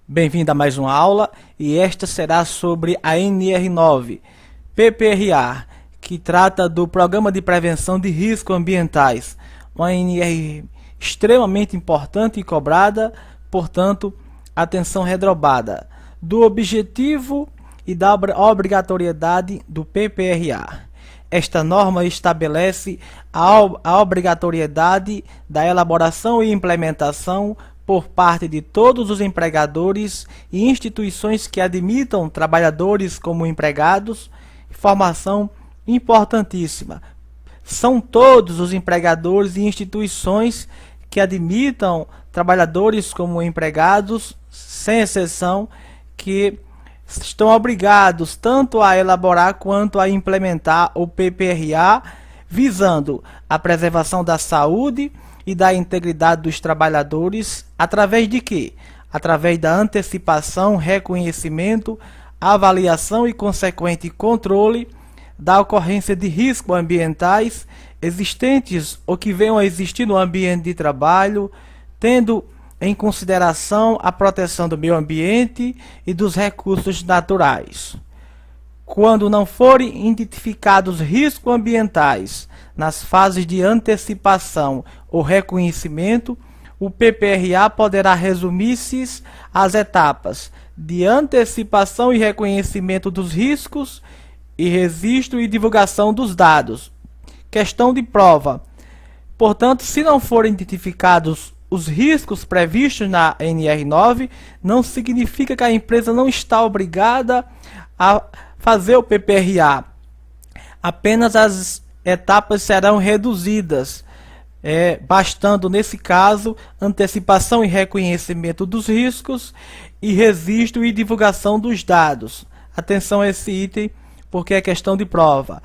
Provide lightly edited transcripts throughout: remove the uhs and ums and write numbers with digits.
Bem-vindo a mais uma aula e esta será sobre a NR9 PPRA, que trata do Programa de Prevenção de Riscos Ambientais, uma NR extremamente importante e cobrada, portanto, atenção redobrada, do objetivo e da obrigatoriedade do PPRA. Esta norma estabelece a obrigatoriedade da elaboração e implementação por parte de todos os empregadores e instituições que admitam trabalhadores como empregados. Informação importantíssima. São todos os empregadores e instituições que admitam trabalhadores como empregados, sem exceção, que estão obrigados tanto a elaborar quanto a implementar o PPRA, visando a preservação da saúde e da integridade dos trabalhadores, através de quê? Através da antecipação, reconhecimento, avaliação e consequente controle da ocorrência de riscos ambientais existentes ou que venham a existir no ambiente de trabalho, tendo em consideração a proteção do meio ambiente e dos recursos naturais. Quando não forem identificados riscos ambientais nas fases de antecipação ou reconhecimento, o PPRA poderá resumir-se às etapas de antecipação e reconhecimento dos riscos e registro e divulgação dos dados. Questão de prova. Portanto, se não forem identificados os riscos previstos na NR9, não significa que a empresa não está obrigada a fazer o PPRA. Apenas as etapas serão reduzidas, bastando, nesse caso, antecipação e reconhecimento dos riscos e registro e divulgação dos dados. Atenção a esse item, porque é questão de prova.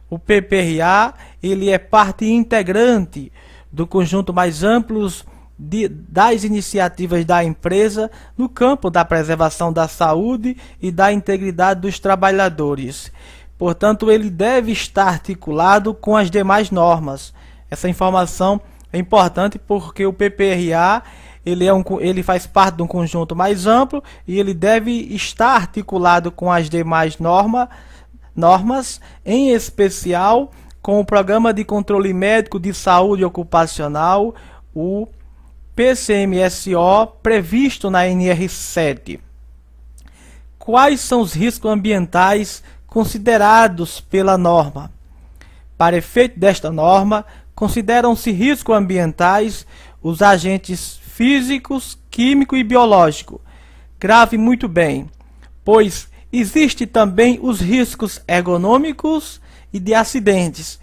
O PPRA ele é parte integrante do conjunto mais amplo das iniciativas da empresa no campo da preservação da saúde e da integridade dos trabalhadores. Portanto, ele deve estar articulado com as demais normas. Essa informação é importante porque o PPRA ele faz parte de um conjunto mais amplo e ele deve estar articulado com as demais normas, em especial com o Programa de Controle Médico de Saúde Ocupacional, o PCMSO, previsto na NR7. Quais são os riscos ambientais considerados pela norma? Para efeito desta norma, consideram-se riscos ambientais os agentes físicos, químico e biológico. Grave muito bem, pois existe também os riscos ergonômicos e de acidentes.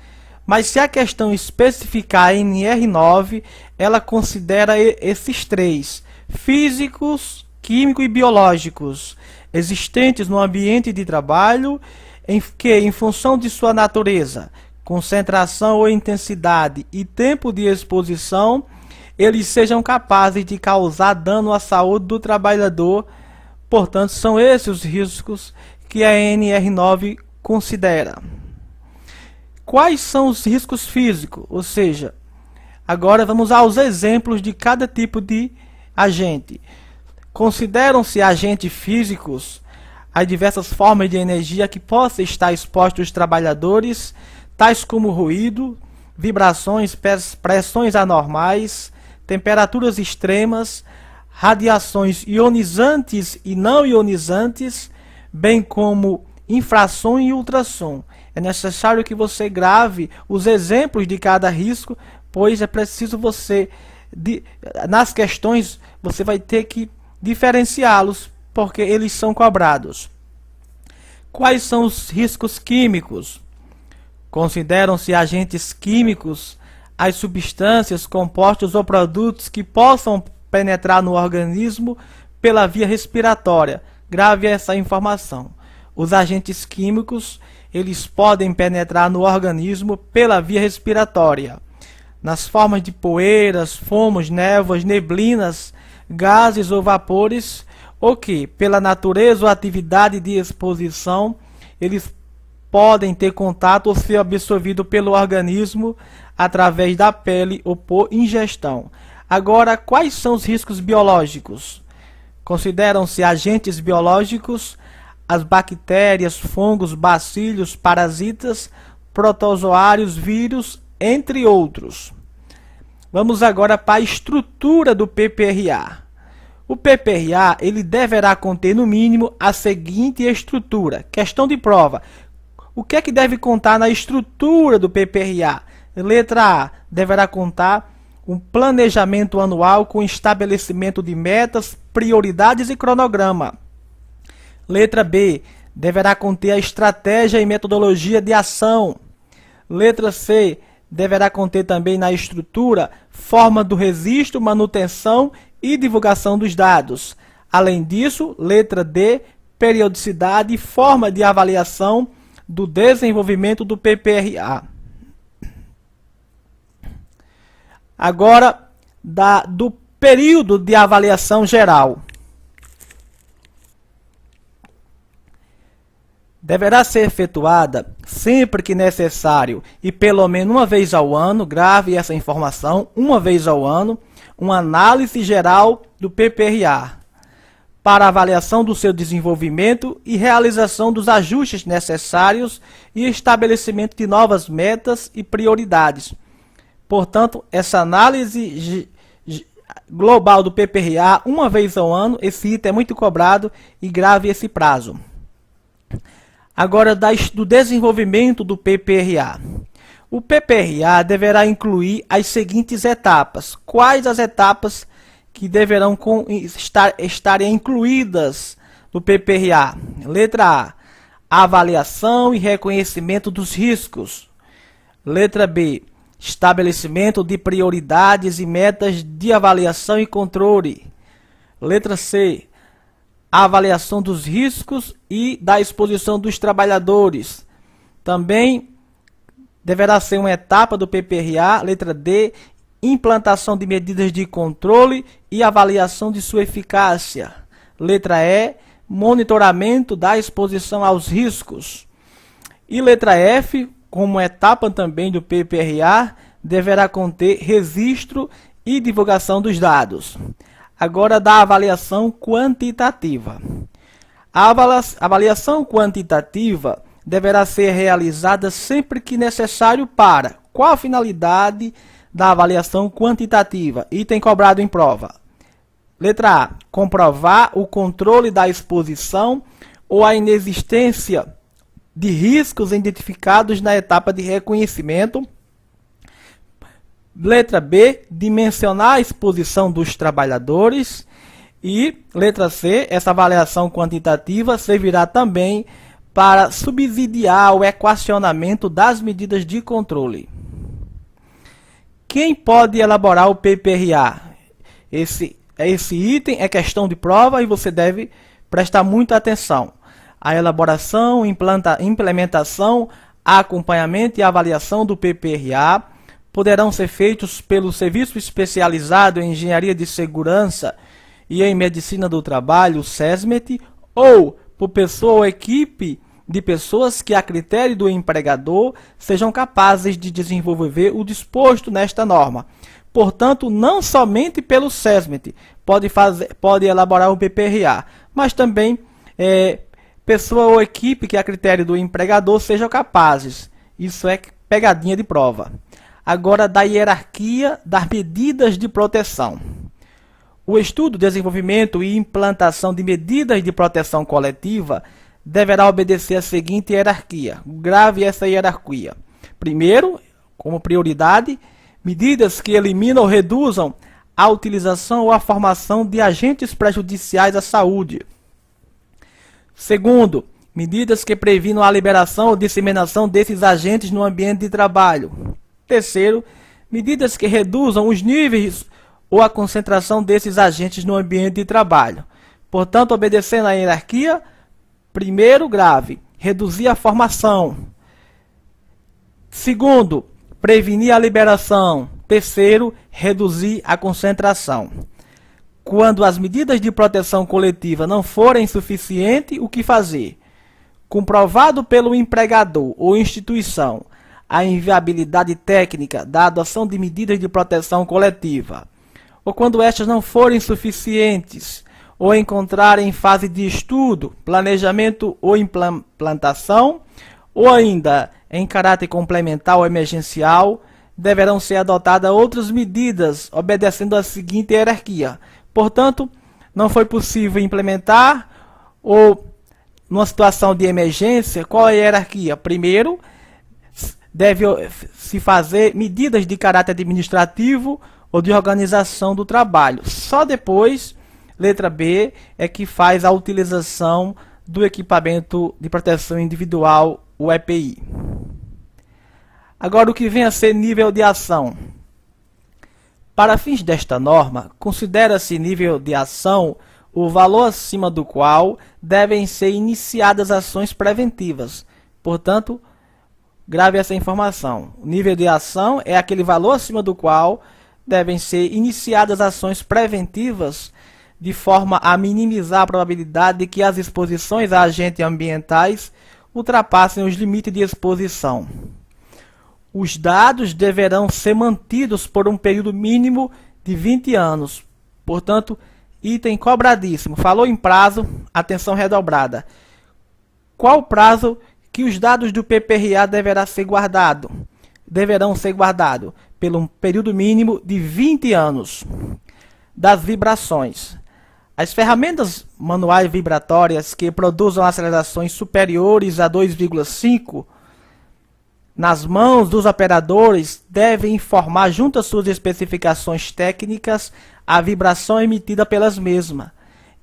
Mas se a questão especificar a NR9, ela considera esses três: físicos, químicos e biológicos, existentes no ambiente de trabalho, em função de sua natureza, concentração ou intensidade e tempo de exposição, eles sejam capazes de causar dano à saúde do trabalhador. Portanto, são esses os riscos que a NR9 considera. Quais são os riscos físicos? Ou seja, agora vamos aos exemplos de cada tipo de agente. Consideram-se agentes físicos as diversas formas de energia que possam estar expostos aos trabalhadores, tais como ruído, vibrações, pressões anormais, temperaturas extremas, radiações ionizantes e não ionizantes, bem como infração e ultrassom. É necessário que você grave os exemplos de cada risco, pois é preciso nas questões, você vai ter que diferenciá-los, porque eles são cobrados. Quais são os riscos químicos? Consideram-se agentes químicos as substâncias, compostos ou produtos que possam penetrar no organismo pela via respiratória. Grave essa informação. Os agentes químicos, eles podem penetrar no organismo pela via respiratória, nas formas de poeiras, fumos, névoas, neblinas, gases ou vapores, ou que, pela natureza ou atividade de exposição, eles podem ter contato ou ser absorvidos pelo organismo através da pele ou por ingestão. Agora, quais são os riscos biológicos? Consideram-se agentes biológicos as bactérias, fungos, bacilos, parasitas, protozoários, vírus, entre outros. Vamos agora para a estrutura do PPRA. O PPRA ele deverá conter no mínimo a seguinte estrutura. Questão de prova. O que é que deve contar na estrutura do PPRA? Letra A. Deverá contar um planejamento anual com estabelecimento de metas, prioridades e cronograma. Letra B. Deverá conter a estratégia e metodologia de ação. Letra C. Deverá conter também na estrutura forma do registro, manutenção e divulgação dos dados. Além disso, letra D. Periodicidade e forma de avaliação do desenvolvimento do PPRA. Agora, do período de avaliação geral. Deverá ser efetuada sempre que necessário e pelo menos uma vez ao ano, grave essa informação, uma vez ao ano, uma análise geral do PPRA para avaliação do seu desenvolvimento e realização dos ajustes necessários e estabelecimento de novas metas e prioridades. Portanto, essa análise global do PPRA, uma vez ao ano, esse item é muito cobrado e grave esse prazo. Agora, do desenvolvimento do PPRA. O PPRA deverá incluir as seguintes etapas. Quais as etapas que deverão estarem incluídas no PPRA? Letra A. Avaliação e reconhecimento dos riscos. Letra B. Estabelecimento de prioridades e metas de avaliação e controle. Letra C. A avaliação dos riscos e da exposição dos trabalhadores. Também deverá ser uma etapa do PPRA. Letra D. Implantação de medidas de controle e avaliação de sua eficácia. Letra E. Monitoramento da exposição aos riscos. E letra F, como etapa também do PPRA, deverá conter registro e divulgação dos dados. Agora, da avaliação quantitativa. A avaliação quantitativa deverá ser realizada sempre que necessário para qual a finalidade da avaliação quantitativa? Item cobrado em prova. Letra A. Comprovar o controle da exposição ou a inexistência de riscos identificados na etapa de reconhecimento. Letra B. Dimensionar a exposição dos trabalhadores. E letra C. Essa avaliação quantitativa servirá também para subsidiar o equacionamento das medidas de controle. Quem pode elaborar o PPRA? Esse item é questão de prova e você deve prestar muita atenção. A elaboração, implementação, acompanhamento e avaliação do PPRA poderão ser feitos pelo Serviço Especializado em Engenharia de Segurança e em Medicina do Trabalho, SESMET, ou por pessoa ou equipe de pessoas que, a critério do empregador, sejam capazes de desenvolver o disposto nesta norma. Portanto, não somente pelo SESMET pode elaborar o PPRA, mas também pessoa ou equipe que, a critério do empregador, sejam capazes. Isso é pegadinha de prova. Agora, da hierarquia das medidas de proteção. O estudo, desenvolvimento e implantação de medidas de proteção coletiva deverá obedecer a seguinte hierarquia. Grave essa hierarquia. Primeiro, como prioridade, medidas que eliminam ou reduzam a utilização ou a formação de agentes prejudiciais à saúde. Segundo, medidas que previnam a liberação ou disseminação desses agentes no ambiente de trabalho. Terceiro, medidas que reduzam os níveis ou a concentração desses agentes no ambiente de trabalho. Portanto, obedecendo à hierarquia, primeiro, grave, reduzir a formação. Segundo, prevenir a liberação. Terceiro, reduzir a concentração. Quando as medidas de proteção coletiva não forem suficientes, o que fazer? Comprovado pelo empregador ou instituição a inviabilidade técnica da adoção de medidas de proteção coletiva, ou quando estas não forem suficientes, ou encontrar em fase de estudo, planejamento ou implantação, ou ainda em caráter complementar ou emergencial, deverão ser adotadas outras medidas obedecendo a seguinte hierarquia. Portanto, não foi possível implementar ou numa situação de emergência, qual é a hierarquia? Primeiro, deve-se fazer medidas de caráter administrativo ou de organização do trabalho. Só depois, letra B, é que faz a utilização do equipamento de proteção individual, o EPI. Agora, o que vem a ser nível de ação. Para fins desta norma, considera-se nível de ação o valor acima do qual devem ser iniciadas ações preventivas. Portanto, grave essa informação. O nível de ação é aquele valor acima do qual devem ser iniciadas ações preventivas de forma a minimizar a probabilidade de que as exposições a agentes ambientais ultrapassem os limites de exposição. Os dados deverão ser mantidos por um período mínimo de 20 anos. Portanto, item cobradíssimo. Falou em prazo, atenção redobrada. Qual o prazo que os dados do PPRA deverão ser guardados pelo um período mínimo de 20 anos. Das vibrações. As ferramentas manuais vibratórias que produzam acelerações superiores a 2,5 nas mãos dos operadores devem informar junto às suas especificações técnicas a vibração emitida pelas mesmas,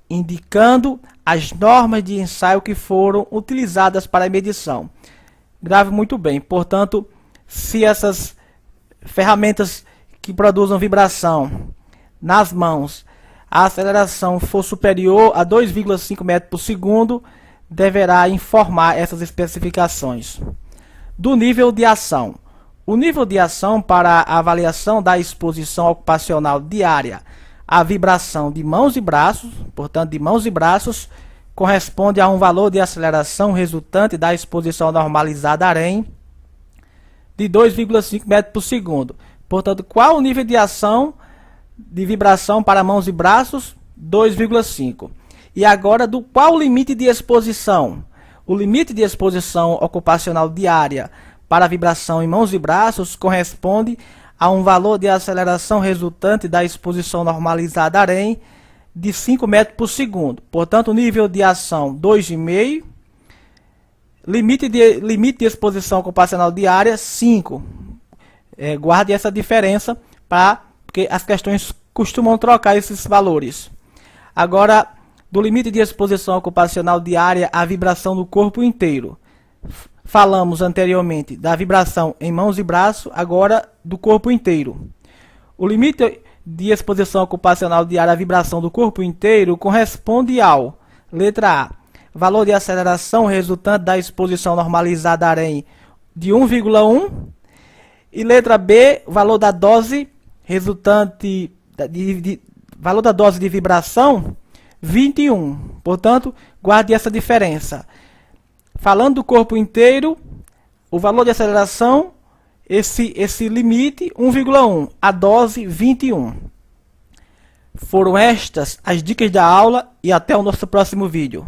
indicando as normas de ensaio que foram utilizadas para a medição. Grave muito bem. Portanto, se essas ferramentas que produzam vibração nas mãos, a aceleração for superior a 2,5 metros por segundo, deverá informar essas especificações. Do nível de ação. O nível de ação para a avaliação da exposição ocupacional diária à vibração de mãos e braços, portanto, de mãos e braços, corresponde a um valor de aceleração resultante da exposição normalizada AREM de 2,5 metros por segundo. Portanto, qual o nível de ação de vibração para mãos e braços? 2,5. E agora, qual o limite de exposição? O limite de exposição ocupacional diária para a vibração em mãos e braços corresponde a um valor de aceleração resultante da exposição normalizada AREM de 5 metros por segundo. Portanto, nível de ação 2,5, limite de exposição ocupacional diária 5. Guarde essa diferença, porque as questões costumam trocar esses valores. Agora, do limite de exposição ocupacional diária à vibração do corpo inteiro. Falamos anteriormente da vibração em mãos e braços, agora do corpo inteiro. O limite de exposição ocupacional diária à vibração do corpo inteiro corresponde ao, letra A, valor de aceleração resultante da exposição normalizada AREM de 1,1, e letra B, valor da dose resultante valor da dose de vibração 21. Portanto, guarde essa diferença. Falando do corpo inteiro, o valor de aceleração, esse limite 1,1, a dose 21. Foram estas as dicas da aula e até o nosso próximo vídeo.